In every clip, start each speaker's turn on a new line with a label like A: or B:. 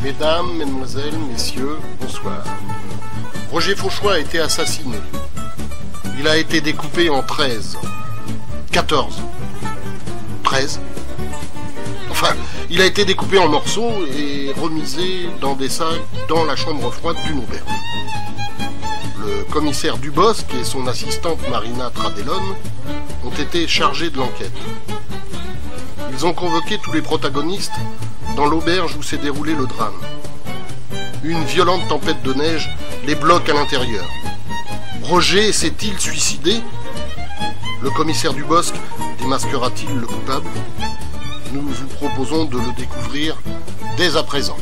A: Mesdames, mesdemoiselles, messieurs, bonsoir. Roger Fauchois a été assassiné. Il a été découpé en 13. 14. 13. Enfin, il a été découpé en morceaux et remisé dans des sacs dans la chambre froide d'une auberge. Le commissaire Dubosc et son assistante Marina Tradellone ont été chargés de l'enquête. Ils ont convoqué tous les protagonistes dans l'auberge où s'est déroulé le drame. Une violente tempête de neige les bloque à l'intérieur. Roger s'est-il suicidé? Le commissaire Dubosc démasquera-t-il le coupable? Nous vous proposons de le découvrir dès à présent.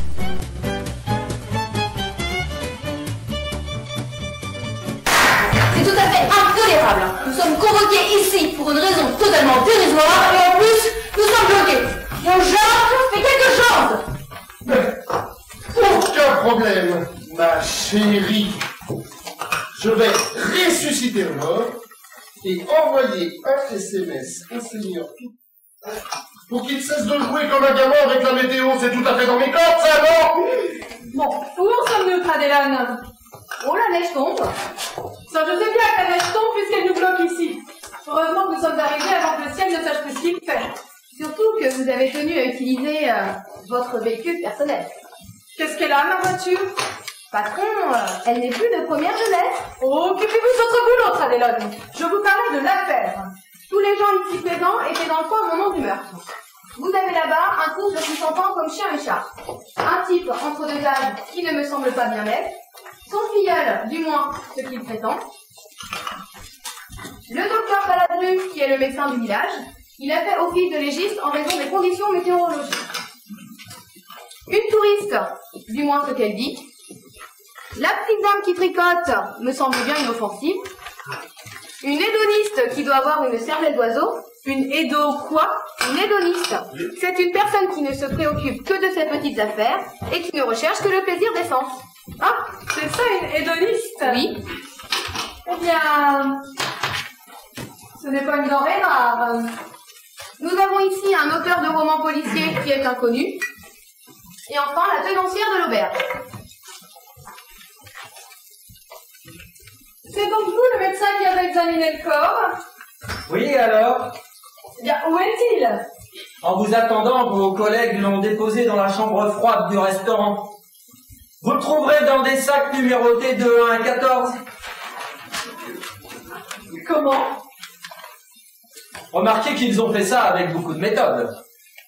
B: C'est tout à fait intolérable. Nous sommes convoqués ici pour une raison totalement dérisoire et en plus, nous sommes bloqués. Mon genre, fais quelque chose.
A: Aucun problème, ma chérie. Je vais ressusciter le mort et envoyer un SMS au seigneur pour qu'il cesse de jouer comme un gamin avec la météo. C'est tout à fait dans mes cordes, ça, non?
B: Bon, où en sommes-nous, Tradellone? Oh, la neige tombe. Ça, je sais bien que la neige tombe puisqu'elle nous bloque ici. Heureusement que nous sommes arrivés avant que le ciel ne sache plus ce qu'il fait. Surtout que vous avez tenu à utiliser votre véhicule personnel. Qu'est-ce qu'elle a, ma voiture? Patron, elle n'est plus de première jeunesse. Occupez-vous de votre boulot, Tradellone. Je vous parlais de l'affaire. Tous les gens ici présents étaient dans le coin au moment du meurtre. Vous avez là-bas un couple qui s'entend comme chien et chat. Un type entre deux âges qui ne me semble pas bien net. Son filleul, du moins, ce qu'il prétend. Le docteur Baladru, qui est le médecin du village. Il a fait office de légiste en raison des conditions météorologiques. Une touriste, du moins ce qu'elle dit. La petite dame qui tricote me semble bien inoffensive. Une hédoniste qui doit avoir une cervelle d'oiseau. Une hédo quoi? Une hédoniste. C'est une personne qui ne se préoccupe que de ses petites affaires et qui ne recherche que le plaisir des sens. Ah, c'est ça une hédoniste? Oui. Eh bien, ce n'est pas une denrée rare. Nous avons ici un auteur de romans policiers qui est inconnu. Et enfin, la tenancière de l'auberge. C'est donc vous le médecin qui avait examiné le corps?
C: Oui, alors?
B: Eh bien, où est-il?
C: En vous attendant, vos collègues l'ont déposé dans la chambre froide du restaurant. Vous le trouverez dans des sacs numérotés de 1 à 14.
B: Comment?
C: Remarquez qu'ils ont fait ça avec beaucoup de méthode.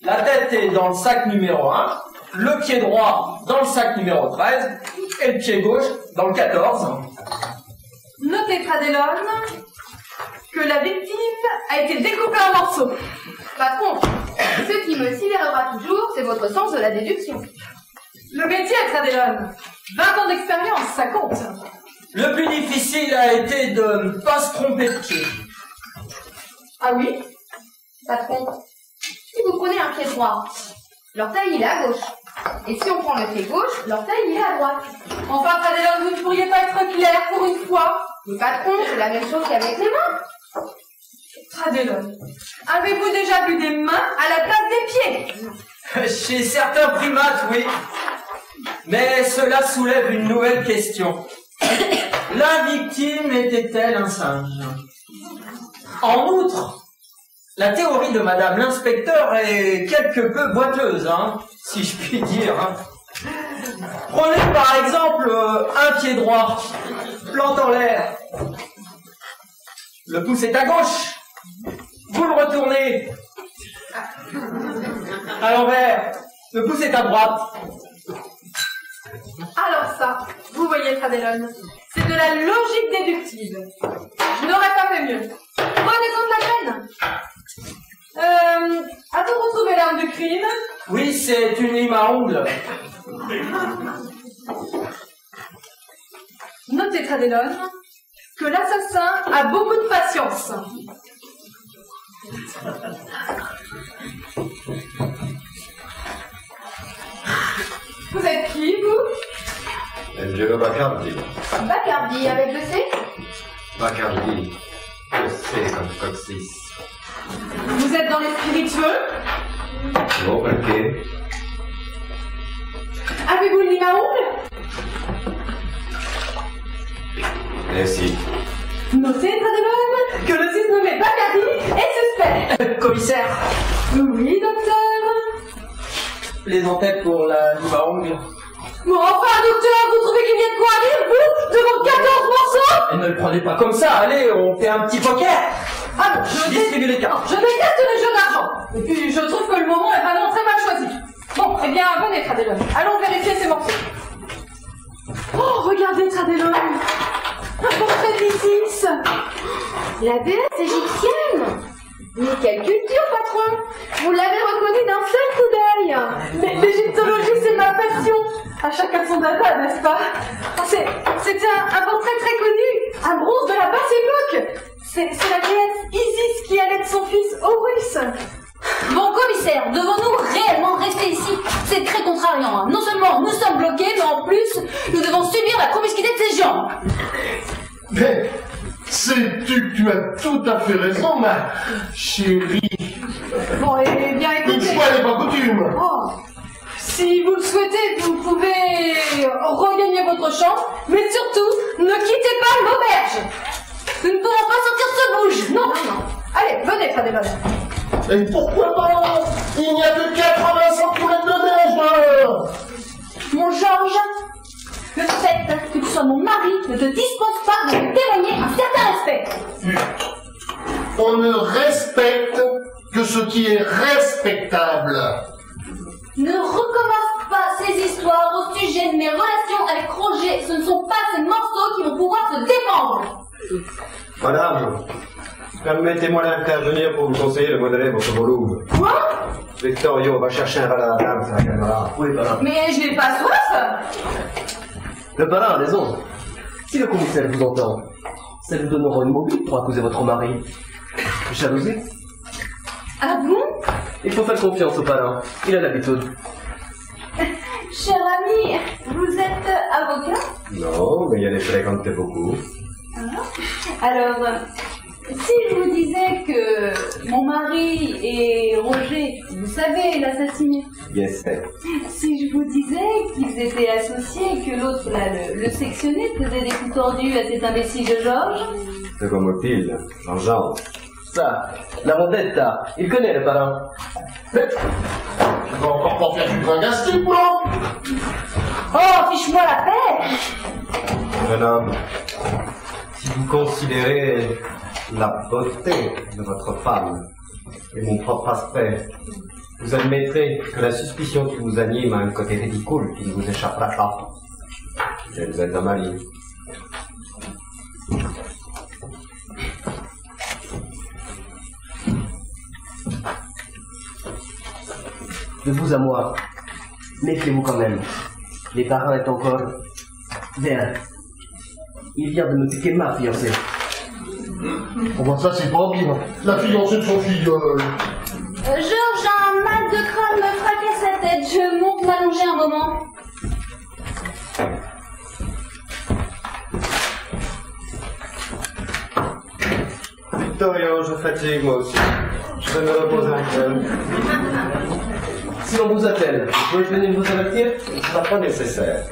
C: La tête est dans le sac numéro 1, le pied droit dans le sac numéro 13 et le pied gauche dans le 14.
B: Notez, Tradellone, que la victime a été découpée en morceaux. Patron, ce qui me sidérera toujours, c'est votre sens de la déduction. Le métier, Tradellone, 20 ans d'expérience, ça compte.
C: Le plus difficile a été de ne pas se tromper de pied.
B: Ah oui? Patron, si vous prenez un pied droit, l'orteil il est à gauche. Et si on prend le pied gauche, l'orteil il est à droite. Enfin, Tradellone, vous ne pourriez pas être clair pour une fois? Mais patron, c'est la même chose qu'avec les mains. Tradellone, avez-vous déjà vu des mains à la place des pieds?
C: Chez certains primates, oui. Mais cela soulève une nouvelle question. La victime était-elle un singe? En outre, la théorie de Madame l'inspecteur est quelque peu boiteuse, si je puis dire. Prenez par exemple un pied droit, plante en l'air. Le pouce est à gauche. Vous le retournez à l'envers. Le pouce est à droite.
B: Alors ça, vous voyez, Tradellone, c'est de la logique déductive. Je n'aurais pas fait mieux. Prenez-en de la peine. A-t-on retrouvé l'arme du crime?
C: Oui, c'est une lime à ongles.
B: Notez, Tradellone, que l'assassin a beaucoup de patience. Vous êtes qui, vous?
D: Angelo Bacardi.
B: Bacardi, avec le C?
D: Bacardi. Le C comme Coxis.
B: Vous êtes dans les spiritueux?
D: Non, perché?
B: Avez-vous le lime à ongles?
D: Merci.
B: Notez, Tradelon, que le 6 nommé Bacardi est suspect.
C: Commissaire,
B: Oui, docteur.
C: les entêtes pour la lime à ongles.
B: Bon, enfin, docteur, vous trouvez qu'il y a de quoi rire, vous, devant 14 morceaux?
C: Et ne le prenez pas comme ça, allez, on fait un petit poker.
B: Ah non, je
C: Distribue les cartes.
B: Je déteste les jeux d'argent. Et puis, je trouve que le moment est vraiment très mal choisi. Bon, eh bien, venez, Tradelon. Allons vérifier ces morceaux. Oh, regardez, Tradelon. Un portrait d'Isis. La déesse égyptienne. Mais quelle culture, patron. Vous l'avez reconnu d'un seul coup d'œil. Mais l'égyptologie, c'est ma passion. À chacun son dada, n'est-ce pas? C'est un portrait très connu, un bronze de la basse époque. C'est la déesse Isis qui allait son fils Horus.
E: Bon, commissaire, devons-nous réellement rester ici? C'est très contrariant. Hein. Non seulement nous sommes bloqués, mais en plus, nous devons subir la promiscuité de ces gens.
A: Mais, sais-tu que tu as tout à fait raison, ma chérie.
B: Bon, eh bien,
A: Une
B: écoutez.
A: fois n'est pas coutume.
B: Oh, si vous le souhaitez, vous pouvez regagner votre chambre, mais surtout, ne quittez pas l'auberge. Nous ne pourrons pas sortir ce bouge. Non, non, non. Allez, venez, Tradelon.
A: Et pourquoi pas? Il n'y a que 80 centimètres de neige dehors.
E: Mon Georges, le fait que tu sois mon mari ne te dispense pas de me témoigner un certain respect.
A: On ne respecte que ce qui est respectable.
E: Ne recommence pas ces histoires au sujet de mes relations avec Roger. Ce ne sont pas ces morceaux qui vont pouvoir se défendre.
D: Madame, permettez-moi d'intervenir pour vous conseiller de modérer votre volume.
E: Quoi?
D: Victorio va chercher un verre à la dame, c'est la caméra.
F: Oui, parrain.
B: Mais je n'ai pas soif.
F: Le parrain a raison. Si le commissaire vous entend, ça vous donnera une mobile pour accuser votre mari. Jalousie?
B: Ah bon?
F: Il faut faire confiance au parrain. Il a l'habitude.
E: Cher ami, vous êtes avocat?
D: Non, mais il y a les fréquenté beaucoup.
E: Alors, si je vous disais que mon mari et Roger, vous savez, l'assassiné,
D: Yes, sir.
E: si je vous disais qu'ils étaient associés et que l'autre, là, le sectionné, faisait des coups tordus à cet imbécile de Georges,
D: C'est comme Otile, Jean-Jean.
F: Ça, la vendetta, il connaît le parrain.
A: Mais, tu vas encore pas faire du gringastique, moi?
E: oh, fiche-moi la paix!
D: Jeune homme, si vous considérez la beauté de votre femme et mon propre aspect, vous admettrez que la suspicion qui vous anime a un côté ridicule qui ne vous échappera pas. Et vous êtes un mari.
F: De vous à moi, méfiez-vous quand même. Les parrains est encore vert. Il vient de me piquer ma fiancée.
A: Oh, bah, ça, c'est pas bien. La fiancée de son filleul.
E: Georges, un mal de crâne me fracasse la tête. Je monte m'allonger un moment.
D: Victorio, je fatigue moi aussi. Je vais me reposer un peu.
F: Si l'on vous appelle, peux-je venir vous avertir?
D: Ce ne sera pas nécessaire.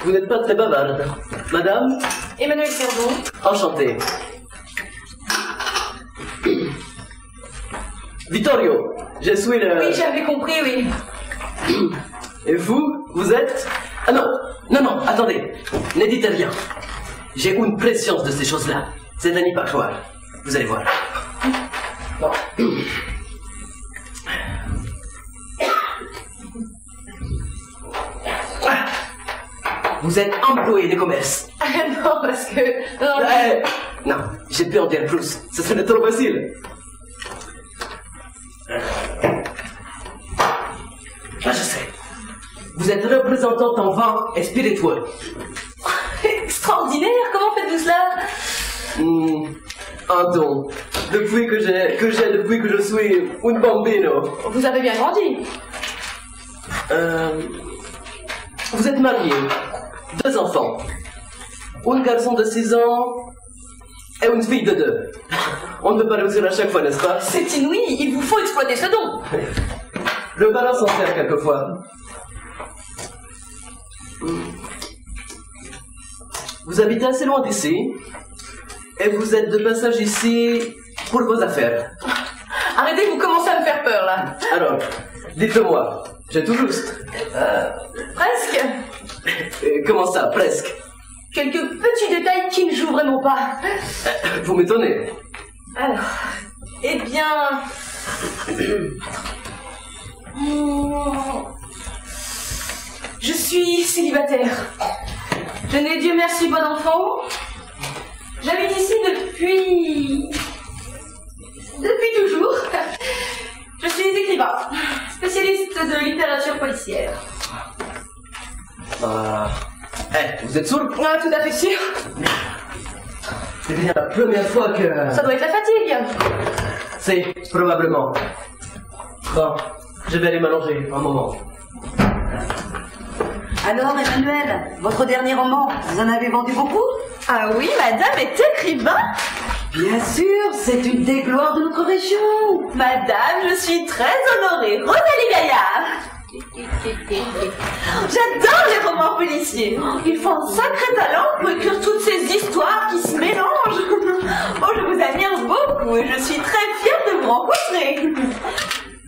F: Vous n'êtes pas très bavarde. Madame,
B: Emmanuel Servon.
F: enchanté. Vittorio, je suis le...
B: Oui, j'avais compris, oui.
F: Et vous êtes... Ah non, non, attendez. Ne dites rien. J'ai une préscience de ces choses-là. C'est un hyperchoir. Vous allez voir. Bon. Vous êtes employé de commerce.
B: Ah non, parce que... Non,
F: Non, j'ai pu en dire plus. Ce serait trop facile. Ah, je sais. Vous êtes représentante en vin et spiritueux.
B: extraordinaire, comment faites-vous cela?
F: Un don. Depuis que je suis un bambino.
B: Vous avez bien grandi.
F: Vous êtes marié. 2 enfants. un garçon de 6 ans et une fille de 2. On ne peut pas réussir à chaque fois, n'est-ce pas?
E: C'est inouï, il vous faut exploiter ce don.
F: Le ballon s'en sert quelquefois. Vous habitez assez loin d'ici et vous êtes de passage ici pour vos affaires.
E: Arrêtez, vous commencez à me faire peur, là.
F: Alors, dites-le-moi, j'ai tout juste.
E: Presque.
F: Comment ça, presque?
E: Quelques petits détails qui ne jouent vraiment pas.
F: Vous m'étonnez.
E: Alors, eh bien... Je suis célibataire. Je n'ai, Dieu merci, pas d'enfant. J'habite ici depuis toujours. Je suis écrivain, spécialiste de littérature policière.
F: Vous êtes sûr?
E: Ah, tout à fait sûr.
F: C'est bien la première fois que...
E: Ça doit être la fatigue.
F: C'est probablement. Bon, je vais aller m'allonger un moment.
G: Alors, Emmanuel, votre dernier roman, vous en avez vendu beaucoup?
E: Ah oui, madame est écrivain.
G: Bien sûr, c'est une des gloires de notre région.
E: Madame, je suis très honorée. Rosalie Gaillard. J'adore les romans policiers. Il faut un sacré talent pour écrire toutes ces histoires qui se mélangent. Oh, je vous admire beaucoup et je suis très fière de vous rencontrer.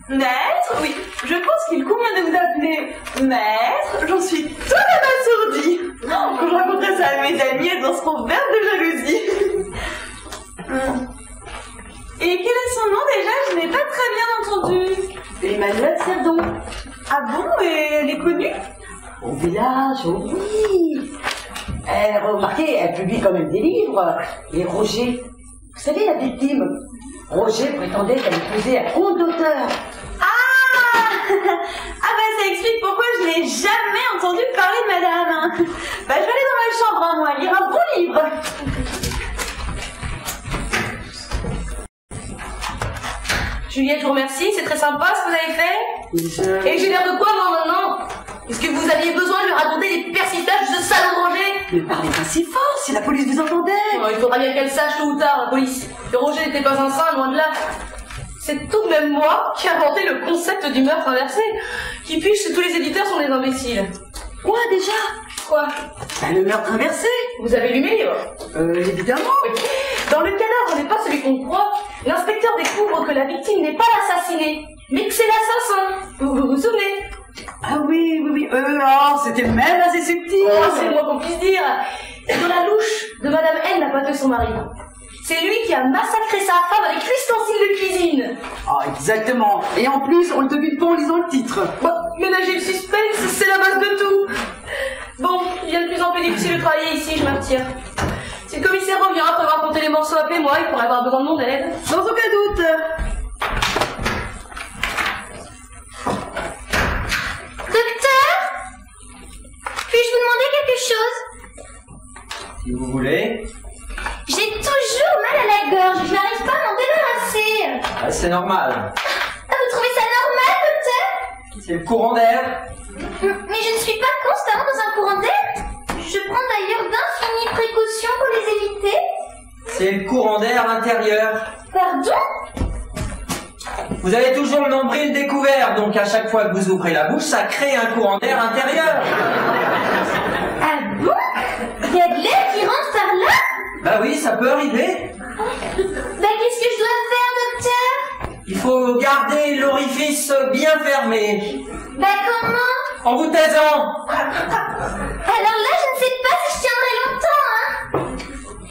E: Maître, oui, je pense qu'il convient de vous appeler maître. J'en suis tout abasourdie. Quand je raconterai ça à mes amis, elles en seront vertes de jalousie. Et quel est son nom déjà? Je n'ai pas très bien entendu.
G: Emmanuel Cerdon.
E: Ah bon? Et elle est connue?
G: Au village, oh oui. Remarquez, elle publie quand même des livres. Et Roger, vous savez la victime, Roger prétendait qu'elle épousait à compte d'auteur.
E: Ah ben ça explique pourquoi je n'ai jamais entendu parler de madame. Bah je vais aller dans ma chambre, moi, lire un bon livre. Juliette, je vous remercie, c'est très sympa ce que vous avez fait. Et j'ai l'air de quoi moi maintenant? Est-ce que vous aviez besoin de lui raconter les persistages de ce salaud de Roger?
G: Ne parlez pas si fort, si la police vous entendait.
E: Il faudra bien qu'elle sache tôt ou tard, la police, que Roger n'était pas un saint, loin de là. C'est tout de même moi qui ai inventé le concept du meurtre inversé. Qui piche que tous les éditeurs sont des imbéciles.
G: Quoi déjà?
E: Quoi?
G: Le meurtre inversé.
E: Vous avez lu mes livres?
G: Évidemment.
E: Dans le cadavre n'est pas celui qu'on croit. L'inspecteur découvre que la victime n'est pas l'assassinée, mais que c'est l'assassin. Vous vous souvenez?
G: Ah oui. C'était même assez subtil.
E: Oh, c'est le moins qu'on puisse dire. Dans la louche de Madame N n'a pas tué son mari. C'est lui qui a massacré sa femme avec l'ustensile de cuisine.
G: Ah, exactement. Et en plus, on le devine pas en lisant le titre.
E: Bon, ménager le suspense, c'est la base de tout. Bon, il vient de plus en plus difficile de travailler ici, je me retire. Si le commissaire revient après avoir compté les morceaux, appelez-moi, il pourrait avoir besoin de mon aide.
G: Sans aucun doute.
H: Docteur, puis-je vous demander quelque chose?
C: Si vous voulez.
H: J'ai toujours mal à la gorge, je n'arrive pas à m'en débarrasser.
C: Ah, c'est normal.
H: Ah, vous trouvez ça normal, docteur?
C: C'est le courant d'air.
H: Mais je ne suis pas constamment dans un courant d'air. Je prends d'ailleurs d'infinies précautions pour les éviter.
C: C'est le courant d'air intérieur.
H: Pardon?
C: Vous avez toujours le nombril découvert, donc à chaque fois que vous ouvrez la bouche, ça crée un courant d'air intérieur.
H: Ah bon? Il y a de l'air qui rentre par là?
C: Bah oui, ça peut arriver.
H: Bah qu'est-ce que je dois faire, docteur?
C: Il faut garder l'orifice bien fermé.
H: Bah comment?
C: En vous taisant.
H: Alors là, je ne sais pas si je tiendrai longtemps, hein.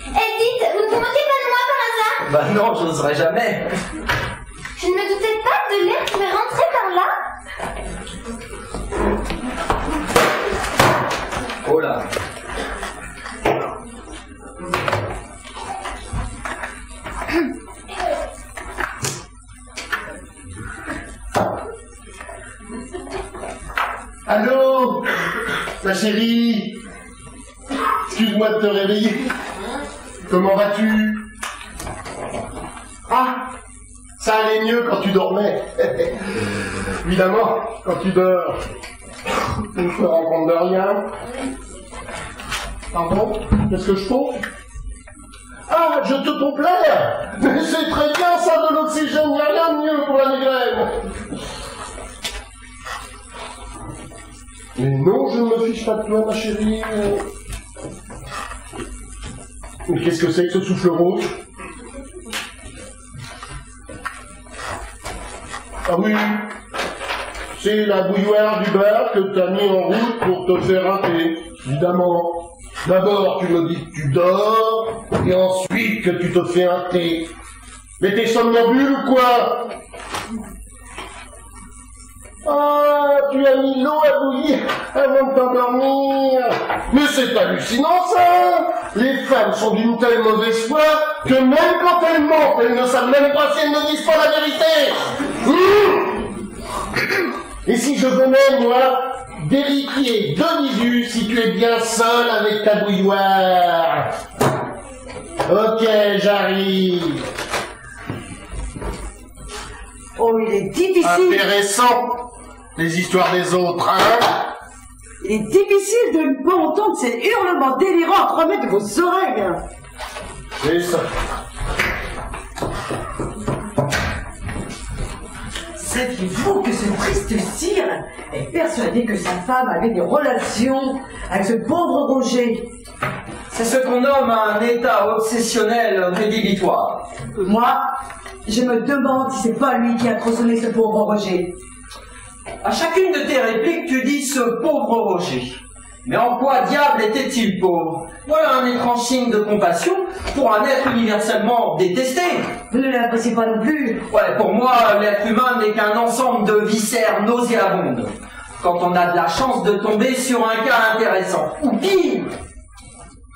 H: Eh, dites, vous ne vous moquez pas de moi par hasard?
C: Bah non, je n'oserais jamais.
H: Je ne me doutais pas de l'air qui pouvait rentrer par là.
C: Oh là.
A: Allô, ma chérie. Excuse-moi de te réveiller. Comment vas-tu? Ah, ça allait mieux quand tu dormais. Évidemment, quand tu dors, tu ne te rends compte de rien. Pardon? Qu'est-ce que je pompe? Ah, je te pompe l'air! Mais c'est très bien ça de l'oxygène, il n'y a rien de mieux pour la migraine! Mais non, je ne me fiche pas de toi, ma chérie. Mais qu'est-ce que c'est que ce souffle rouge? Ah oui, c'est la bouilloire du bar que t'as mis en route pour te faire rater, évidemment. D'abord, tu me dis que tu dors, et ensuite que tu te fais un thé. Mais t'es somnambule ou quoi? Ah, tu as mis l'eau à bouillir avant de t'endormir. Mais c'est hallucinant ça. Les femmes sont d'une telle mauvaise foi que même quand elles mentent, elles ne savent même pas si elles ne disent pas la vérité. Et si je venais, moi, vérifier de visu si tu es bien seul avec ta bouilloire. Ok, j'arrive.
G: Oh, il est difficile.
A: Intéressant, les histoires des autres, hein?
G: Il est difficile de ne pas entendre ces hurlements délirants à 3 mètres de vos oreilles.
A: C'est ça.
G: Saviez-vous que ce triste sire est persuadé que sa femme avait des relations avec ce pauvre Roger?
C: C'est ce qu'on nomme un état obsessionnel rédhibitoire.
G: Moi, je me demande si c'est pas lui qui a tronçonné ce pauvre Roger.
C: À chacune de tes répliques, tu dis ce pauvre Roger. Mais en quoi diable était-il pauvre? Voilà un étrange signe de compassion pour un être universellement détesté.
G: Vous ne l'appréciez pas non plus.
C: Ouais, pour moi, l'être humain n'est qu'un ensemble de viscères nauséabondes. Quand on a de la chance de tomber sur un cas intéressant. Ou pire,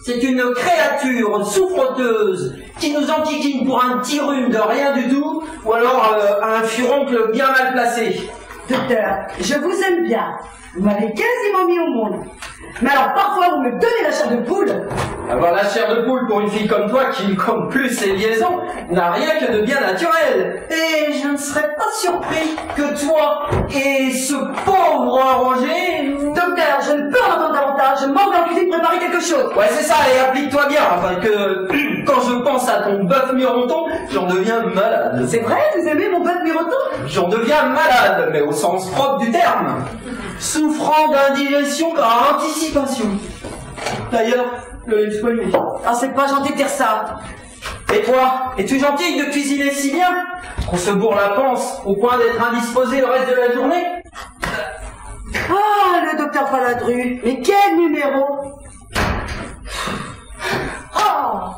C: c'est une créature souffreteuse qui nous enquiquine pour un petit rhume de rien du tout, ou alors un furoncle bien mal placé.
G: Docteur, je vous aime bien. Vous m'avez quasiment mis au monde. Mais alors parfois vous me donnez la chair de poule.
C: Avoir la chair de poule pour une fille comme toi qui ne compte plus ses liaisons n'a rien que de bien naturel. Et je ne serais pas surpris que toi et ce pauvre Roger...
G: Docteur, je ne peux en entendre davantage. Je manque en cuisine de préparer quelque chose.
C: Ouais, c'est ça, et applique-toi bien, afin que quand je pense à ton bœuf mironton, j'en deviens malade.
G: C'est vrai, vous aimez mon bœuf miroton?
C: J'en deviens malade, mais au sens propre du terme. Souffrant d'indigestion par anticipation. D'ailleurs, le lait soigné.
G: Ah, c'est pas gentil de dire ça.
C: Et toi, es-tu gentille de cuisiner si bien qu'on se bourre la panse au point d'être indisposé le reste de la journée?
G: Ah, le docteur Paladru. Mais quel numéro?
B: Oh!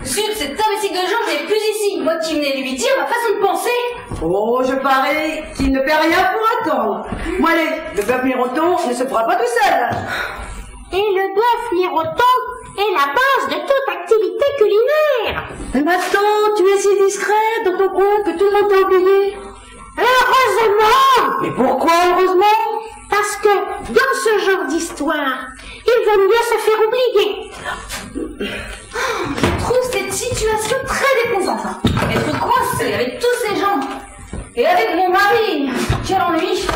B: Zut, cet imbécile de Georges n'est plus ici. Moi qui venais lui dire ma façon de penser.
G: Oh, je parie qu'il ne perd rien pour attendre. Moi, allez, le bœuf miroton ne se fera pas tout seul.
H: Et le bœuf miroton est la base de toute activité culinaire.
G: Mais maintenant, tu es si discrète dans ton coin que tout le monde t'a oublié.
H: Heureusement!
G: Mais pourquoi heureusement?
H: Parce que dans ce genre d'histoire, il vaut mieux se faire oublier.
B: Je trouve cette situation très déplaisante. Être coincée avec tous ces gens. Et avec mon mari. Quel ennui.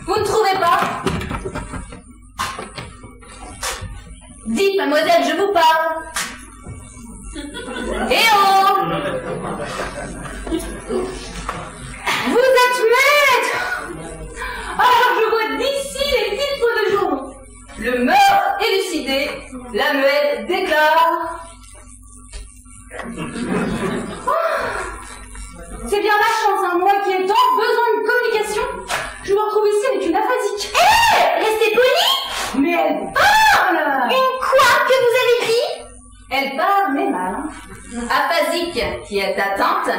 B: Vous ne trouvez pas? Dites, mademoiselle, je vous parle. Eh oh! Vous êtes maître! Alors je vois d'ici les titres de journaux. Le meurtre élucidé, la muette déclare. C'est bien la chance, hein, moi qui ai tant besoin de communication. Je me retrouve ici avec une aphasique.
H: Hé! Restez polis!
B: Mais elle parle!
H: Une quoi que vous avez dit?
B: Elle parle, mais mal. Aphasique, qui est atteinte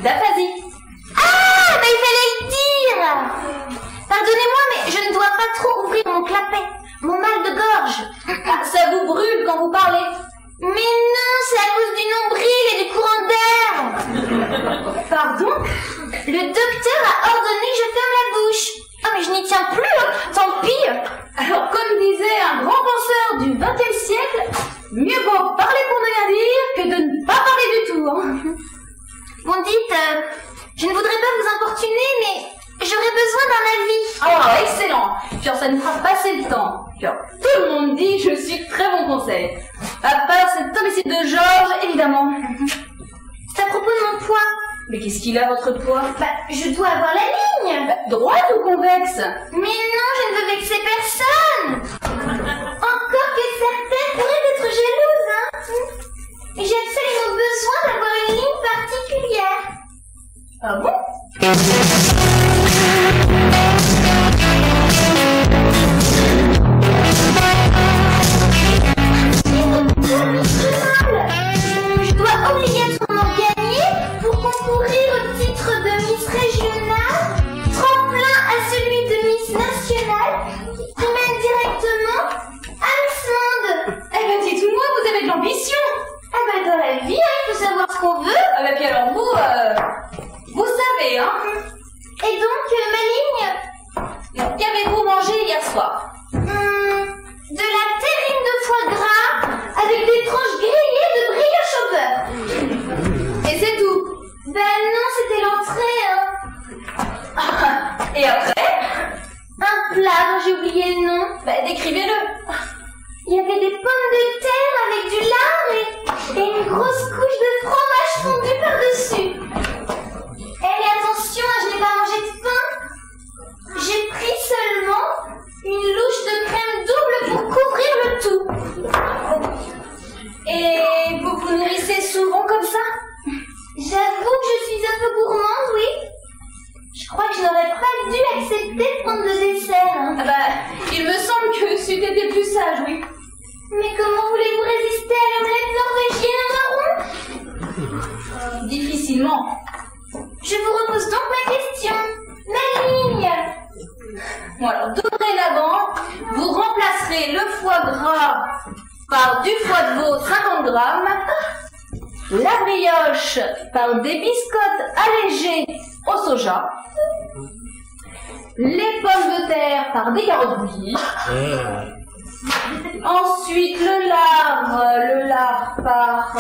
B: d'aphasie.
H: Ah, mais il fallait le dire! Pardonnez-moi, mais je ne dois pas trop ouvrir mon clapet. Mon mal de gorge.
B: Ah, ça vous brûle quand vous parlez.
H: Mais non, c'est à cause du nombril et du courant d'air.
B: Pardon?
H: Le docteur a ordonné que je ferme la bouche. Ah, mais je n'y tiens plus, hein. Tant pis.
B: Alors, comme disait un grand penseur du XXe siècle, mieux vaut parler pour ne rien dire que de ne pas parler du tout. Hein.
H: Bon, dites, je ne voudrais pas vous importuner, mais j'aurais besoin d'un avis.
B: Ah, excellent. Puis ça nous fera passer le temps. Puis, tout le monde dit que je suis très bon conseil.
I: conseil. À part cet imbécile de Georges, évidemment.
H: C'est à propos de mon poids.
I: Mais qu'est-ce qu'il a, votre poids?
H: Bah, je dois avoir la ligne.
I: Droite ou convexe?
H: Mais non, je ne veux vexer personne. Encore que certaines pourraient être jalouses, hein. J'ai absolument besoin d'avoir une ligne particulière.
I: Ah bon?
H: Je dois obligatoirement gagner pour concourir au titre de Miss Régionale, tremplin à celui de Miss Nationale, qui mène directement à Miss Monde.
I: Eh ben dites-moi, vous avez de l'ambition.
H: Ah bah dans la vie, hein, il faut savoir ce qu'on veut.
I: Ah bah puis alors vous savez, hein.
H: Et donc, ma ligne,
I: Qu'avez-vous mangé hier soir?
H: de la terrine de foie gras avec des tranches grillées de brioche au beurre.
I: Et c'est tout?
H: Ben non, c'était l'entrée, hein.
I: Et après?
H: Un plat dont j'ai oublié le nom.
I: Bah décrivez-le.
H: Il y avait des pommes de terre avec du lard et une grosse couche de fromage fondu par-dessus. Et attention, je n'ai pas mangé de pain. J'ai pris seulement une louche de crème double pour couvrir le tout.
I: Et vous vous nourrissez souvent comme ça?
H: J'avoue que je suis un peu gourmande, oui. Je crois que je n'aurais pas dû accepter de prendre le dessert. Hein.
I: Ah bah, il me semble que c'eût été plus sage, oui.
H: Mais comment voulez-vous résister à l'omelette norvégienne au marron?
I: Difficilement.
H: Je vous repose donc ma question. Ma ligne.
I: Bon alors, dorénavant, vous remplacerez le foie gras par du foie de veau 50 grammes, la brioche par des biscottes allégées au soja, les pommes de terre par des carottes bouillies, ensuite le lard par...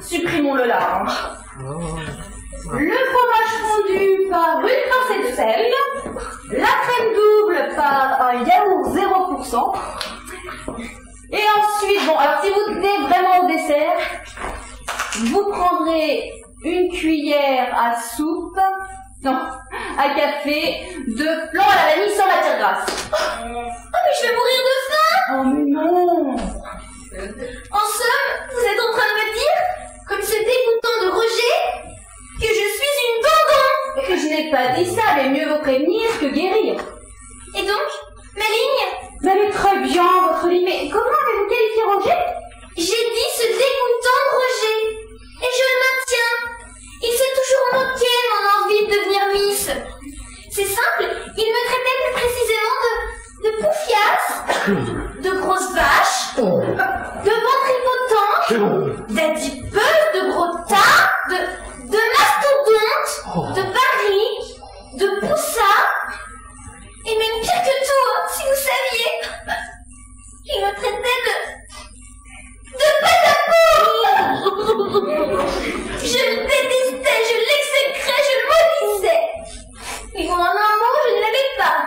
I: Supprimons le lard. Le fromage fondu par une pincée de sel, la crème double par un yaourt 0%. Et ensuite, bon, alors si vous tenez vraiment au dessert, vous prendrez une cuillère à soupe, non, à café, de flan à la vanille sans matière grasse.
H: Oh, mais je vais mourir de faim.
I: Oh mais non.
H: En somme, vous êtes en train de me dire, comme ce dégoûtant de Roger, que je suis une bonbon.
I: Et je n'ai pas dit ça, mais mieux vaut prévenir que guérir.
H: Et donc, ma ligne?
I: Vous allez très bien, votre ligne. Mais comment avez-vous qualifié Roger?
H: J'ai dit ce dégoûtant de Roger. Et je le maintiens. Il s'est toujours moqué de mon envie de devenir Miss. C'est simple, il me traitait plus précisément de poufiasse, de grosse vache, de ventripotent, d'adipeuse, de gros tas, de mastodonte, de barrique, de poussard, et même pire que tout, hein, si vous saviez. Il me traitait de patapou. Je le détestais, je l'exécrais, je le maudissais. Et en un mot, je ne l'aimais pas.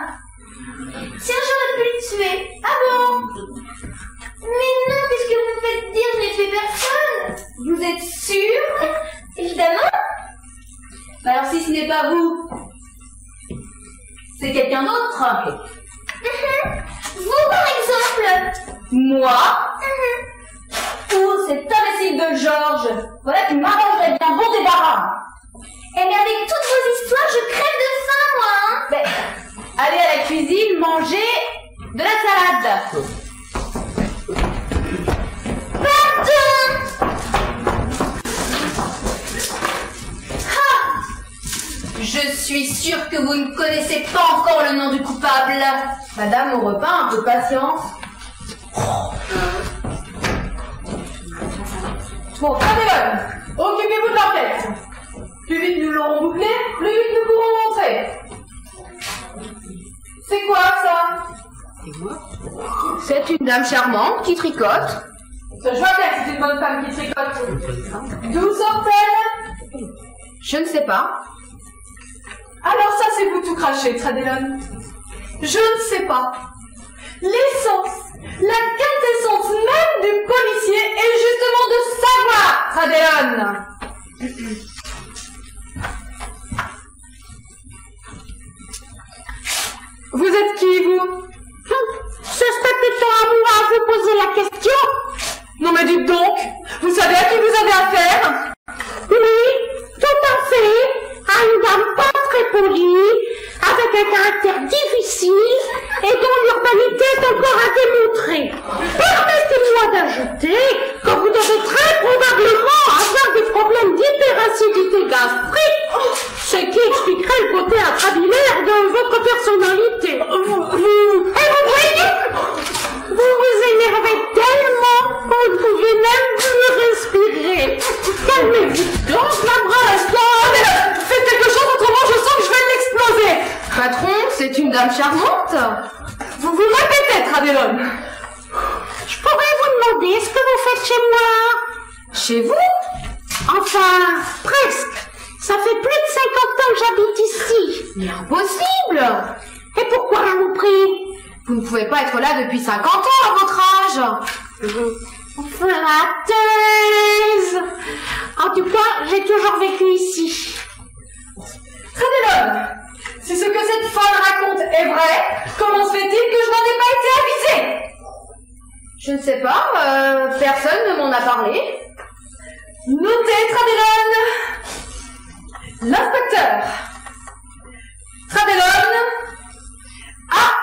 H: Tiens, j'aurais pu le tuer. Ah bon? Mais non, qu'est-ce que vous me faites dire? Je n'ai tué personne.
I: Vous êtes sûr?
H: Évidemment.
I: Bah alors si ce n'est pas vous, c'est quelqu'un d'autre.
H: Vous, par exemple.
I: Moi? Ou cet imbécile de Georges. Voilà qui m'arrangerait bien bon débarras.
H: Eh mais avec toutes vos histoires, je crève de faim, moi, hein.
I: Ben, allez à la cuisine, manger de la salade.
H: Pardon.
I: Je suis sûre que vous ne connaissez pas encore le nom du coupable. Madame, au repas, un peu de patience. Bon, Adélaïde, occupez-vous de l'enquête. Plus vite nous l'aurons bouclé, plus vite nous pourrons rentrer. C'est quoi ça? C'est une dame charmante qui tricote. Je vois bien que c'est une bonne femme qui tricote. D'où sort-elle? Je ne sais pas.
J: Alors ça, c'est vous tout craché, Tradelon. Je ne sais pas. L'essence La quintessence même du policier est justement de savoir, Tradelon. Vous êtes qui, vous?
K: Ce serait plutôt à moi à vous poser la question.
J: Non mais dites donc, vous savez à qui vous avez affaire?
K: Oui, tout à fait. À une dame pas très polie, avec un caractère difficile et dont l'urbanité est encore à démontrer. Permettez-moi d'ajouter que vous devez très probablement avoir des problèmes d'hyperacidité gastrique, ce qui expliquerait le côté atrabilaire de votre personnalité. Et vous voyez, vous vous énervez tellement qu'on ne pouvait même plus respirer. Calmez-vous donc, la brasse.
J: Faites quelque chose, autrement je sens que je vais l'exploser.
B: Patron, c'est une dame charmante.
J: Vous vous répétez, Tradelon.
K: Je pourrais vous demander ce que vous faites chez moi?
B: Chez vous?
K: Enfin, presque. Ça fait plus de 50 ans que j'habite ici.
B: Mais impossible.
K: Et pourquoi, je vous prie?
B: Vous ne pouvez pas être là depuis 50 ans à votre âge.
K: Flatteuse. En tout cas, j'ai toujours vécu ici.
J: Tradelon, si ce que cette folle raconte est vrai, comment se fait-il que je n'en ai pas été avisée?
B: Je ne sais pas, personne ne m'en a parlé.
J: Notez, Tradelon. L'inspecteur. Tradelon. Ah,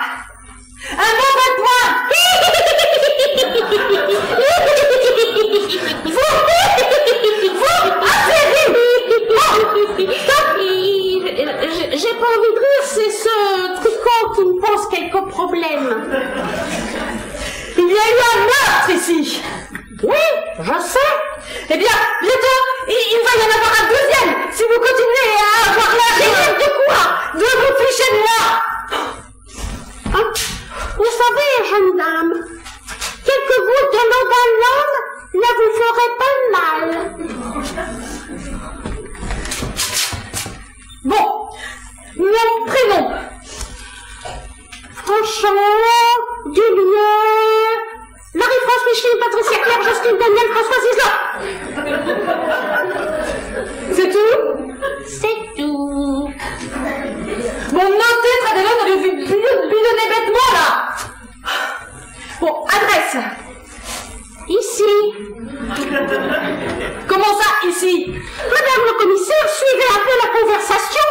J: un embêtement.
K: J'ai pas envie de rire, c'est ce tricot qui me pose quelques problèmes.
J: Il y a eu un meurtre ici.
K: Oui, je sais.
J: Eh bien, bientôt, il va y en avoir un deuxième si vous continuez à avoir l'air de quoi? De vous ficher de moi.
K: Hein? Vous savez, jeune dame, quelques gouttes de l'eau dans l'homme ne vous feraient pas de mal.
J: Bon, mon prénom.
K: Franchement, Dulier, Marie-France, Micheline, Patricia, Claire, Justine, Daniel, François, Isla.
J: C'est tout?
K: C'est tout.
J: Bon, notez, Tradelon, on lui bidonner bêtement, là. Bon, adresse.
K: Ici.
J: Comment ça, ici?
K: Madame le commissaire, suivez un peu la conversation.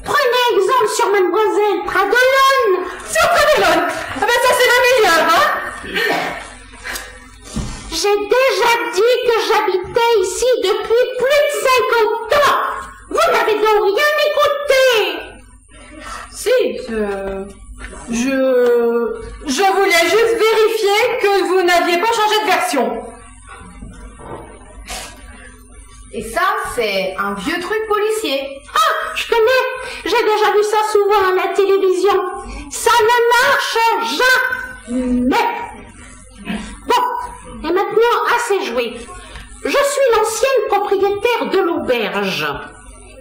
K: Prenez exemple sur mademoiselle Tradelon.
J: Sur Tradelon? Ah ben ça, c'est la meilleure, hein?
K: J'ai déjà dit que j'habitais ici depuis plus de 50 ans. Vous n'avez donc rien écouté.
J: Si, je voulais juste vérifier que vous n'aviez pas changé de version.
B: Et ça, c'est un vieux truc policier.
K: Ah, je connais. J'ai déjà vu ça souvent à la télévision. Ça ne marche jamais. Bon, et maintenant, assez joué. Je suis l'ancienne propriétaire de l'auberge.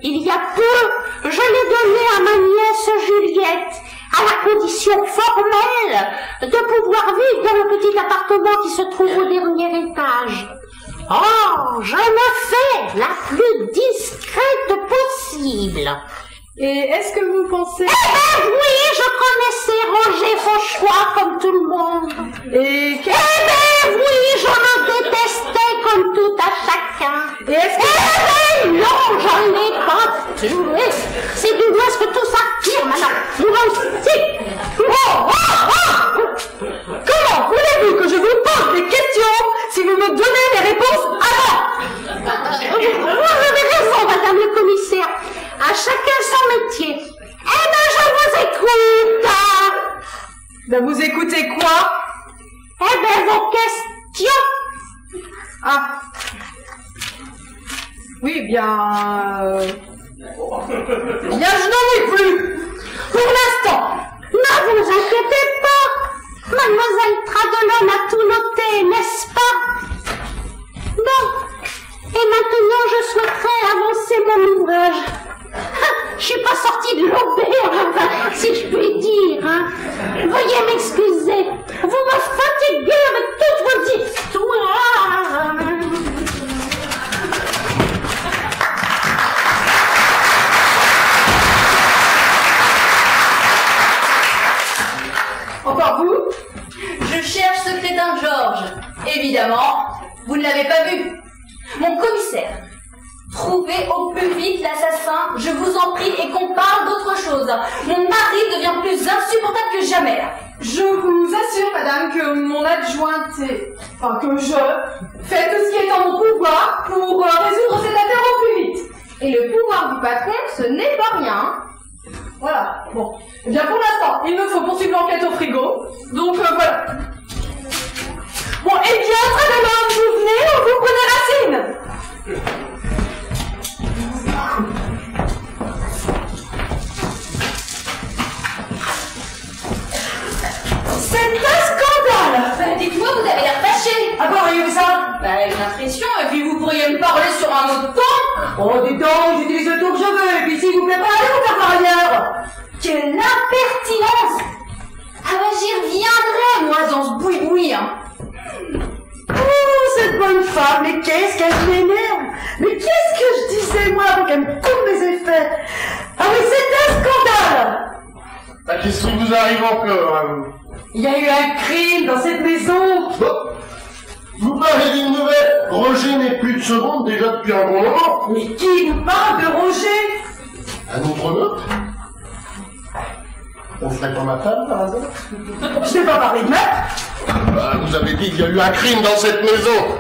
K: Il y a peu, je l'ai donnée à ma nièce Juliette, à la condition formelle de pouvoir vivre dans le petit appartement qui se trouve au dernier étage. Oh, je me fais la plus discrète possible.
J: Et est-ce que vous pensez...
K: Eh ben oui, je connaissais Roger Fauchois comme tout le monde.
J: Et
K: eh ben oui, je le détestais comme tout à chacun.
J: Et est-ce que...
K: Eh ben non, je ne l'ai pas tué. C'est du moins ce que tout s'affirme. Alors, nous aussi.
J: Comment voulez-vous que je vous pose des questions si vous me donnez les réponses avant?
K: Vous avez raison, madame le commissaire. À chacun son métier. Eh ben, je vous écoute.
J: Ben, vous écoutez quoi?
K: Eh ben, vos questions.
J: Ah. Oui, bien, je n'en ai plus. Pour l'instant.
K: Ne vous inquiétez pas. Mademoiselle Tradelon a tout noté, n'est-ce pas? Bon. Et maintenant, je souhaiterais avancer mon ouvrage. Je suis pas sortie de l'auberge, si je puis dire. Hein. Veuillez m'excuser. Vous me fatiguez. fatiguée avec toutes vos histoires.
B: Encore vous? Je cherche ce crétin Georges. Évidemment, vous ne l'avez pas vu. Mon commissaire, trouvez au plus vite l'assassin, je vous en prie, et qu'on parle d'autre chose. Mon mari devient plus insupportable que jamais.
L: Je vous assure, madame, que mon adjointe est... Enfin, que je fais tout ce qui est en mon pouvoir pour résoudre cette affaire au plus vite.
B: Et le pouvoir du patron, ce n'est pas rien.
L: Voilà, bon. Eh bien, pour l'instant, il me faut poursuivre l'enquête au frigo. Donc, voilà. Bon, eh bien, très bien, vous venez, vous prenez Racine. C'est un scandale.
B: Dites-moi, vous avez l'air fâché.
L: Ah bon, voyez vu ça?
B: Une impression, et puis vous pourriez me parler sur un autre ton.
L: Oh, dis donc, j'utilise le tour que je veux, et puis s'il vous plaît pas, allez vous faire par ailleurs.
B: Quelle impertinence. Ah bah j'y reviendrai, moi, dans ce boui-boui, hein.
L: Oh, cette bonne femme, mais qu'est-ce qu'elle m'énerve. Mais qu'est-ce que je disais, moi, avant qu'elle me coupe mes effets? Ah oui, c'est un scandale.
A: Bah, qu'est-ce qui vous arrive encore, hein?
L: Il y a eu un crime dans cette maison.
A: Bon. Vous parlez d'une nouvelle. Roger n'est plus de ce monde déjà depuis un bon moment.
L: Mais qui vous parle de Roger?
A: Un autre note? On ferait pas ma femme, par hasard?
L: Je n'ai pas parlé de meurtre.
A: Bah, vous avez dit qu'il y a eu un crime dans cette maison.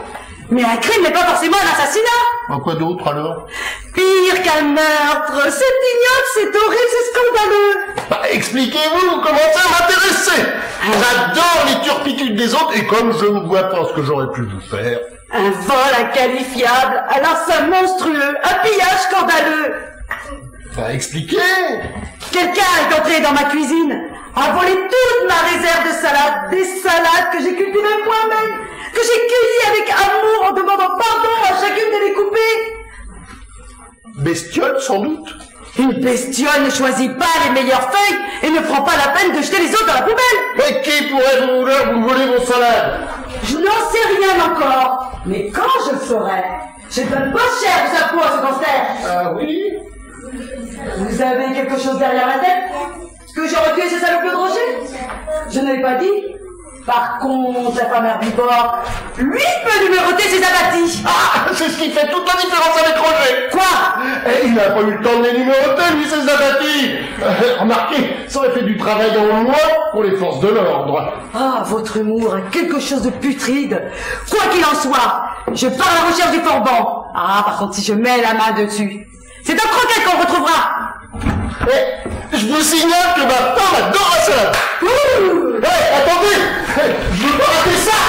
L: Mais un crime n'est pas forcément un assassinat.
A: Bah, quoi d'autre, alors?
L: Pire qu'un meurtre. C'est ignoble, c'est horrible, c'est scandaleux.
A: Bah, expliquez-vous, vous commencez à m'intéresser. J'adore les turpitudes des autres, et comme je ne vois pas ce que j'aurais pu vous faire...
L: Un vol inqualifiable, un larcin monstrueux, un pillage scandaleux.
A: Bah, expliquez.
L: Quelqu'un est entré dans ma cuisine, a volé toute ma réserve de salade, des salades que j'ai cultivées moi-même, que j'ai cueillies avec amour en demandant pardon à chacune de les couper.
A: Bestiole, sans doute.
L: Une bestiole ne choisit pas les meilleures feuilles et ne prend pas la peine de jeter les autres dans la poubelle.
A: Mais qui pourrait vous vouloir vous voler vos salades?
L: Je n'en sais rien encore, mais quand je le ferai, je donne pas cher de sa peau à ce gangster.
A: Ah oui?
L: Vous avez quelque chose derrière la tête? Que j'aurais tué ce salopio de Roger? Je ne l'ai pas dit. Par contre, la femme herbivore, lui peut numéroter ses abattis.
A: Ah, c'est ce qui fait toute la différence avec Roger.
L: Quoi?
A: Il n'a pas eu le temps de les numéroter, lui, ses abattis. Remarquez, ça aurait fait du travail en moins pour les forces de l'ordre.
L: Ah, votre humour a quelque chose de putride. Quoi qu'il en soit, je pars à la recherche du forban. Ah, par contre, si je mets la main dessus, c'est un croquet qu'on retrouvera.
A: Je vous signale que ma femme adore la salade. Attendez, je veux pas rater ça.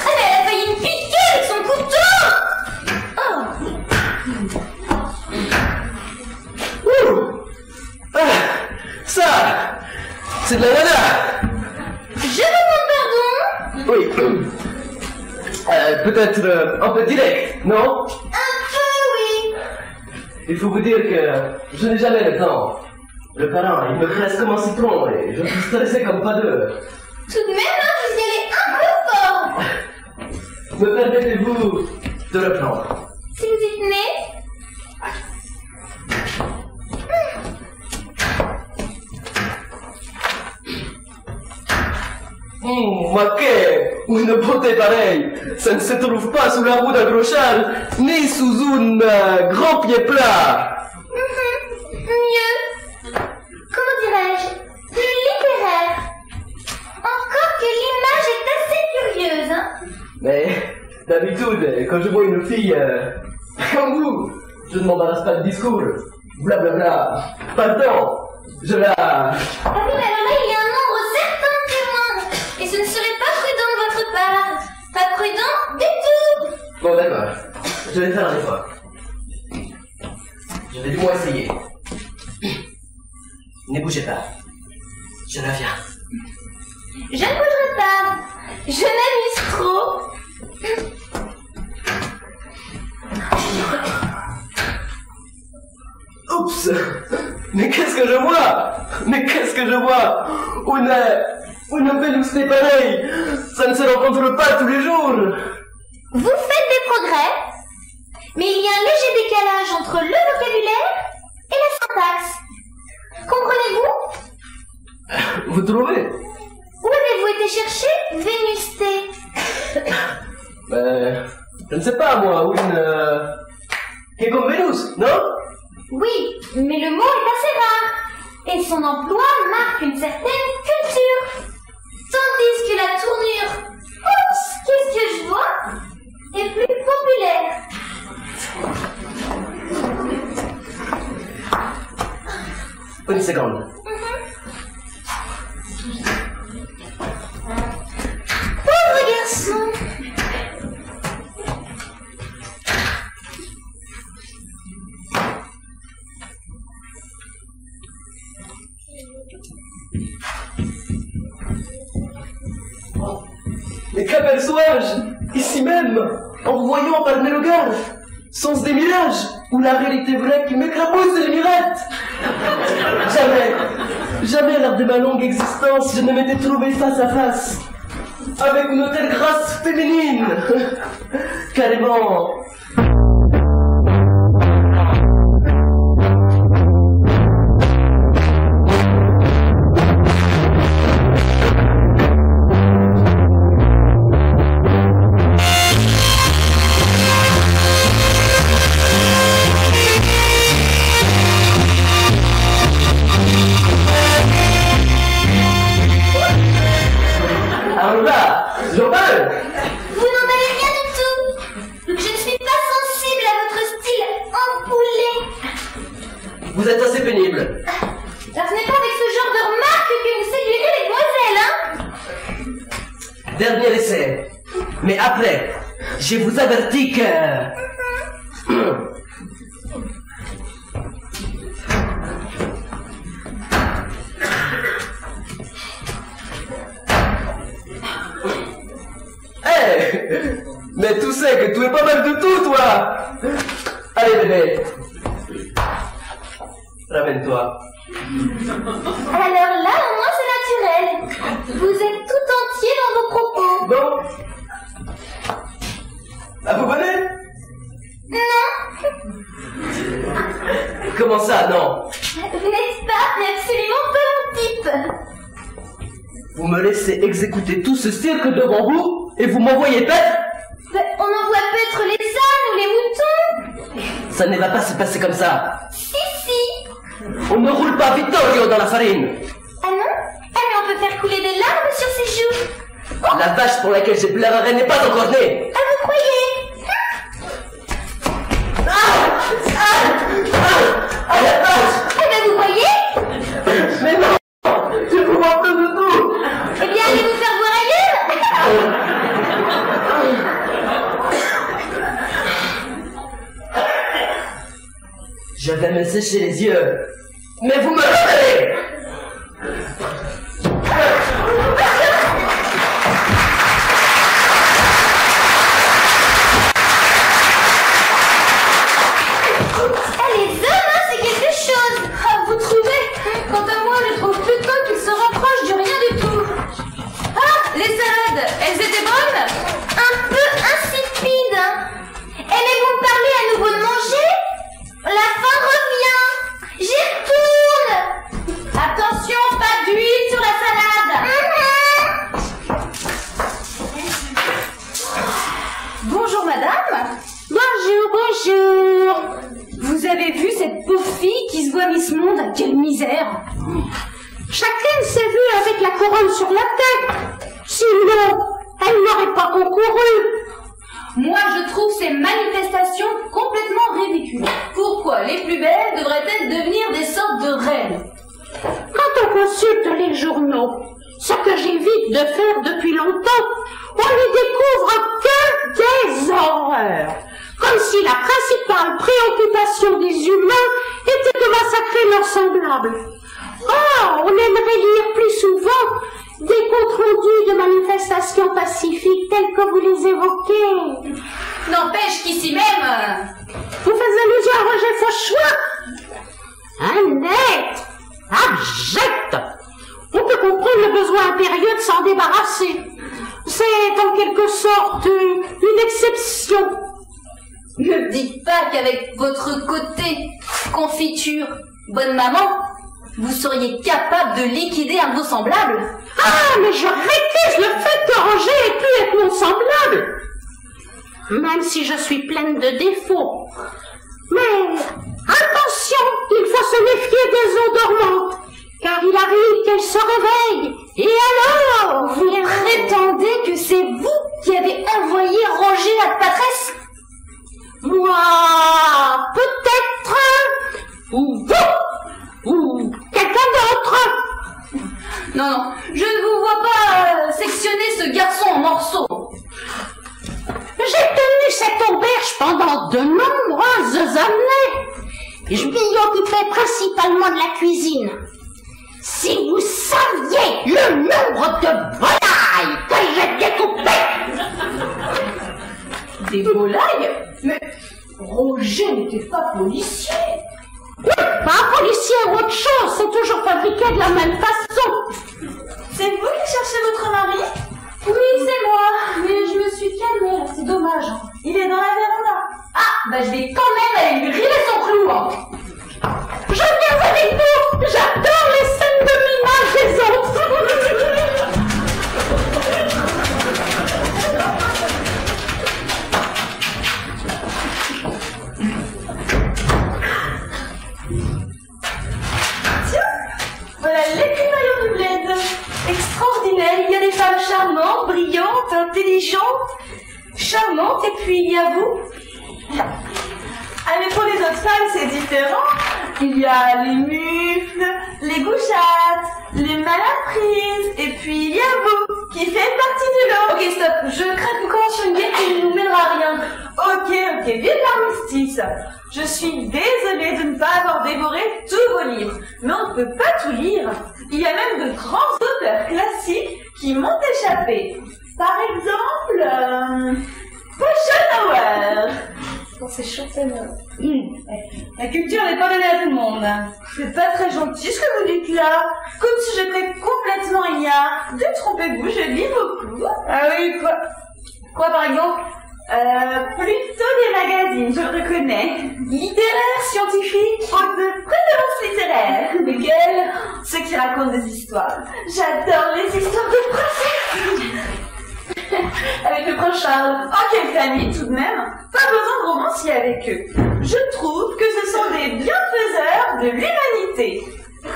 H: Elle a failli me piquer avec son couteau.
F: Ça, c'est de la nana.
H: Je demande pardon.
F: Oui. Peut-être un peu direct, non?
H: Un peu, oui.
F: Il faut vous dire que je n'ai jamais le temps. Le parent, il me presse comme un citron et je suis stressé comme pas deux.
H: Tout de même, hein, vous y allez un peu fort.
F: Me permettez-vous de reprendre?
H: Si vous y tenez.
F: Maquet, une beauté pareille, ça ne se trouve pas sous la roue d'accrochage, ni sous un grand pied plat.
H: Mieux. Comment dirais-je? Plus littéraire. Encore que l'image est assez curieuse, hein.
F: Mais d'habitude, quand je vois une fille comme vous, je ne m'embarrasse pas de discours. Blablabla. Pardon, je la...
H: Ah oui, mais alors là, il y a un nombre certain de témoins. Et ce ne serait pas prudent de votre part. Pas prudent du tout.
F: Bon d'accord, je vais faire un effort. Je vais du moins essayer. Ne bougez pas. Je reviens.
H: Je ne bougerai pas. Je m'amuse trop.
F: une vélousté pareille, ça ne se rencontre pas tous les jours.
H: Vous faites des progrès, mais il y a un léger décalage entre le vocabulaire et la syntaxe. Comprenez-vous?
F: Vous trouvez?
H: Où avez-vous été chercher vénusté?
F: Je ne sais pas, moi, qui est comme Vénus, non?
H: Oui, mais le mot est assez rare, et son emploi marque une certaine culture. Tandis que la tournure « Oups, qu'est-ce que je vois ?» est plus populaire.
F: Une seconde.
H: Pauvre garçon.
F: Mais qu'aperçois-je, ici même, en voyant par mes regards, sens des mirages, ou la réalité vraie qui m'écrabouille et mirette. Jamais lors de ma longue existence, je ne m'étais trouvé face à face avec une telle grâce féminine. Carrément.
H: Vous n'en avez rien du tout. Je ne suis pas sensible à votre style empoulé.
F: Vous êtes assez pénible.
H: Alors ce n'est pas avec ce genre de remarques que vous séduirez les demoiselles, hein?
F: Dernier essai. Mais après, je vous avertis que... Mais tu sais que tu es pas mal de tout, toi. Allez, bébé. Ramène-toi.
H: Alors là, au moins, c'est naturel. Vous êtes tout entier dans vos propos.
F: Bon. Ah, vous venez?
H: Non.
F: Comment ça, non?
H: Vous n'êtes pas absolument pas mon type.
F: Vous me laissez exécuter tout ce cirque devant vous et vous m'envoyez paître?
H: On envoie paître les ânes ou les moutons.
F: Ça ne va pas se passer comme ça.
H: Si, si.
F: On ne roule pas Vittorio dans la farine.
H: Ah non? Ah mais on peut faire couler des larmes sur ses joues. Oh.
F: La vache pour laquelle je pleurerai n'est pas encore née.
H: Ah, vous croyez?
F: Ah, la vache.
H: Eh ben vous voyez?
F: Mais non, je vous vois plus du tout.
H: Eh bien allez vous faire voir ailleurs.
F: Je vais me sécher les yeux, mais vous me rappelez.
H: Les hommes, hein, c'est quelque chose.
B: Ah, vous trouvez? Quant à moi, je trouve plutôt qu'ils se rapprochent du rien du tout. Ah, les salades, elles étaient bonnes?
H: Un peu insipides. Aimez-vous me parler à nouveau de manger? La faim revient. J'y retourne.
B: Attention, pas d'huile sur la salade. Bonjour madame.
K: Bonjour, bonjour.
B: Vous avez vu cette pauvre fille qui se voit Miss Monde? Quelle misère.
K: Chacune s'est vue avec la couronne sur la tête. Sinon, elle n'aurait pas concouru.
B: Moi, je trouve ces manifestations complètement ridicules. Pourquoi les plus belles devraient-elles devenir des sortes de reines?
K: Quand on consulte les journaux, ce que j'évite de faire depuis longtemps, on n'y découvre que des horreurs. Comme si la principale préoccupation des humains était de massacrer leurs semblables. Oh, on aimerait lire plus souvent des comptes rendus de manifestations pacifiques telles que vous les évoquez.
B: N'empêche qu'ici même...
K: Vous faites allusion à Roger Fauchois? Un être abject, On peut comprendre le besoin impérieux de s'en débarrasser. C'est en quelque sorte une exception.
H: Ne dites pas qu'avec votre côté confiture, bonne maman, vous seriez capable de liquider un de vos semblables.
K: Ah, mais je récuse le fait que Roger ait pu être mon semblable. Même si je suis pleine de défauts. Mais attention, il faut se méfier des eaux dormantes, car il arrive qu'elles se réveillent. Et alors,
H: vous prétendez que c'est vous qui avez envoyé Roger à Patresse?
K: Moi, peut-être, ou vous, ou quelqu'un d'autre.
H: Non, non, je ne vous vois pas sectionner ce garçon en morceaux.
K: J'ai tenu cette auberge pendant de nombreuses années. Je m'y occupais principalement de la cuisine. Si vous saviez le nombre de volailles que j'ai découpées.
I: Des volailles? Mais Roger n'était pas policier.
K: Oui, pas policier ou autre chose, c'est toujours fabriqué de la même façon.
I: C'est vous qui cherchez votre mari?
H: Oui, c'est moi, mais je me suis calmée, là, c'est dommage.
I: Il est dans la véranda.
H: Ah, bah je vais quand même aller lui griller son clou.
K: Je viens avec vous, j'adore les scènes de minage des autres.
I: Voilà l'écrivaillon du bled. Extraordinaire, il y a des femmes charmantes, brillantes, intelligentes, charmantes, et puis il y a vous. Ah mais pour les autres femmes c'est différent. Il y a les mufles, les gauchates, les malapprises, et puis il y a vous, qui fait partie du lot.
H: Ok, stop, je crains que vous commenciez une guerre qui ne nous mènera à rien.
I: Ok, vive l'armistice. Je suis désolée de ne pas avoir dévoré tous vos livres, mais on ne peut pas tout lire. Il y a même de grands auteurs classiques qui m'ont échappé. Par exemple, Schopenhauer.
H: Oh, c'est Schopenhauer.
I: La culture n'est pas donnée à tout le monde. C'est pas très gentil ce que vous dites là. Comme si j'étais complètement ignare. Détrompez-vous, je lis beaucoup. Ah oui, quoi par exemple? Plutôt des magazines, je le reconnais. Littéraires, scientifiques, de préférence littéraire. Lesquels? Ceux qui racontent des histoires. J'adore les histoires de princesses. Avec le prince Charles. Oh, quelle famille tout de même. Pas besoin de romancier avec eux. Je trouve que ce sont des bienfaiseurs de l'humanité.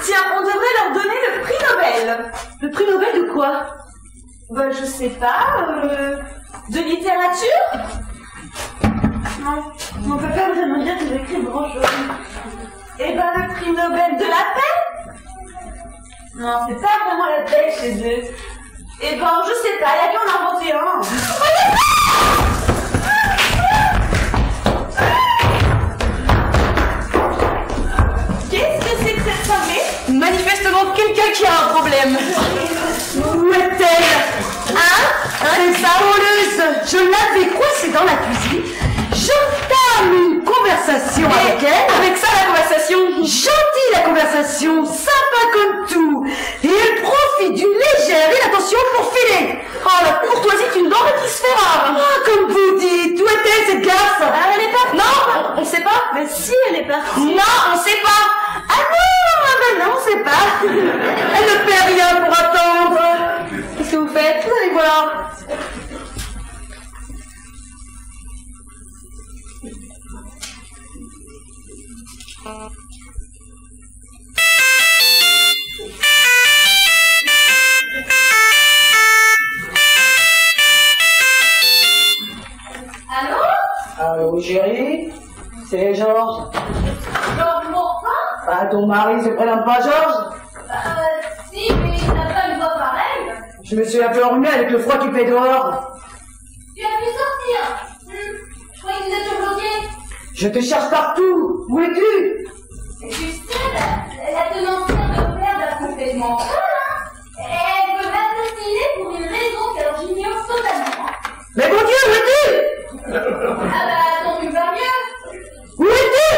I: Tiens, on devrait leur donner le prix Nobel. Le prix Nobel de quoi? Bah, je sais pas, de littérature? Non, on peut pas vraiment dire qu'ils écrivent grand chose. Eh ben, le prix Nobel de la paix? Non, c'est pas vraiment la paix chez eux. Eh ben, je sais pas, il y a qu'à en inventer un. Qu'est-ce que c'est que cette soirée?
L: Manifestement, quelqu'un qui a un problème. Où est-elle? C'est ça, voleuse. Je l'avais coincée dans la cuisine. J'entame une conversation avec elle. Avec ça, la conversation? Gentille, la conversation. Sympa comme tout. Et elle profite d'une légère inattention pour filer. Oh, la courtoisie est une denrée qui se fait rare. Ah, comme vous dites. Où est-elle, cette garce?
I: Ah, elle est partie.
L: Non, on sait pas.
I: Mais si, elle est partie.
L: Non, on sait pas. Ah non, on sait pas. Elle ne fait rien pour attendre. Qu'est-ce que vous faites? Vous allez voir.
I: Allô?
L: Allô, chérie? C'est Georges.
I: Georges Morphin?
L: Ah, ton mari se prénomme pas Georges?
I: Si, mais il n'a pas une voix pareille.
L: Je me suis un peu enrhumé avec le froid qu'il fait dehors.
I: Tu as pu sortir? Je croyais que vous étiez bloqué.
L: Je te cherche partout. Où es-tu?
I: Tu sais, la tenancière de père l'a complètement folle, hein? Elle peut m'assassiner pour une raison que j'ignore totalement.
L: Mais mon Dieu, où es-tu?
I: Ah bah, tant mieux pas mieux.
L: Où es-tu?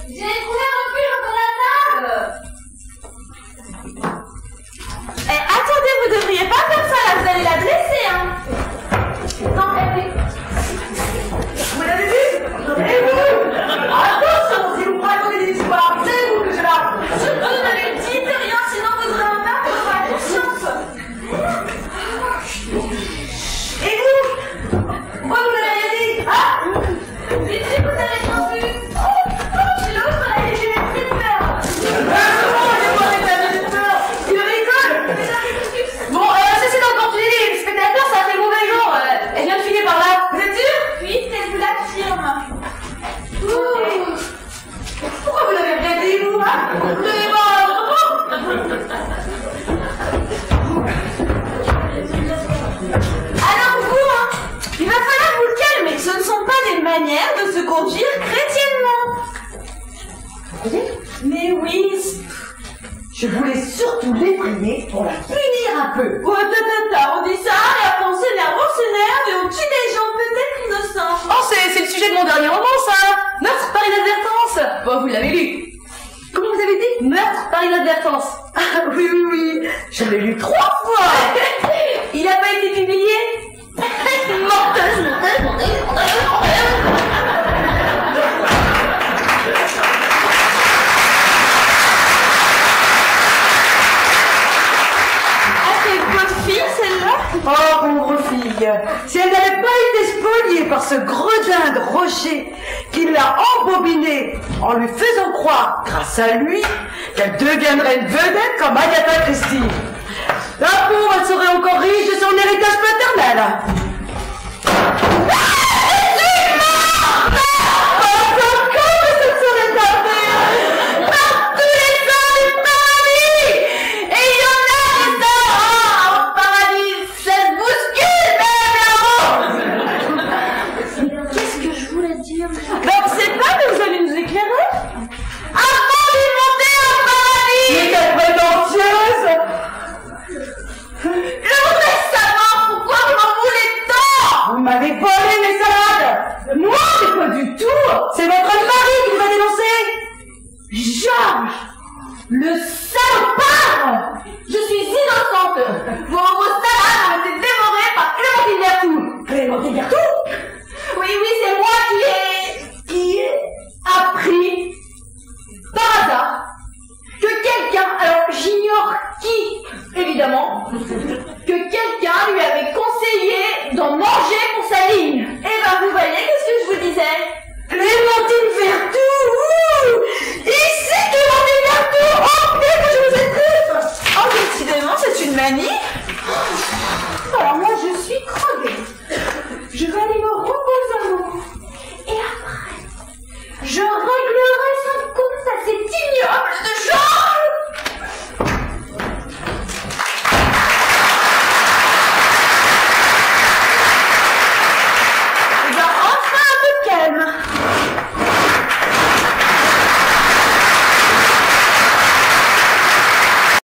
I: J'ai trouvé un refuge entre la table.
E: manière de se conduire chrétiennement. Mais oui.
G: Je voulais surtout l'effrayer pour la punir un peu.
E: Oh, on dit ça, et après on s'énerve, et on tue des gens peut-être innocents.
L: Oh, c'est le sujet de mon dernier roman, ça. Meurtre par inadvertance. Bon, vous l'avez lu. Comment vous avez dit? Meurtre par inadvertance.
G: Ah, oui, oui, oui. Je l'ai lu 3 fois.
E: Il n'a pas été publié? Mortel.
G: Oh, pauvre fille. Si elle n'avait pas été spoliée par ce gredin de Roger qui l'a embobinée en lui faisant croire, grâce à lui, qu'elle deviendrait une vedette comme Agatha Christie. La pauvre, elle serait encore riche de son héritage paternel.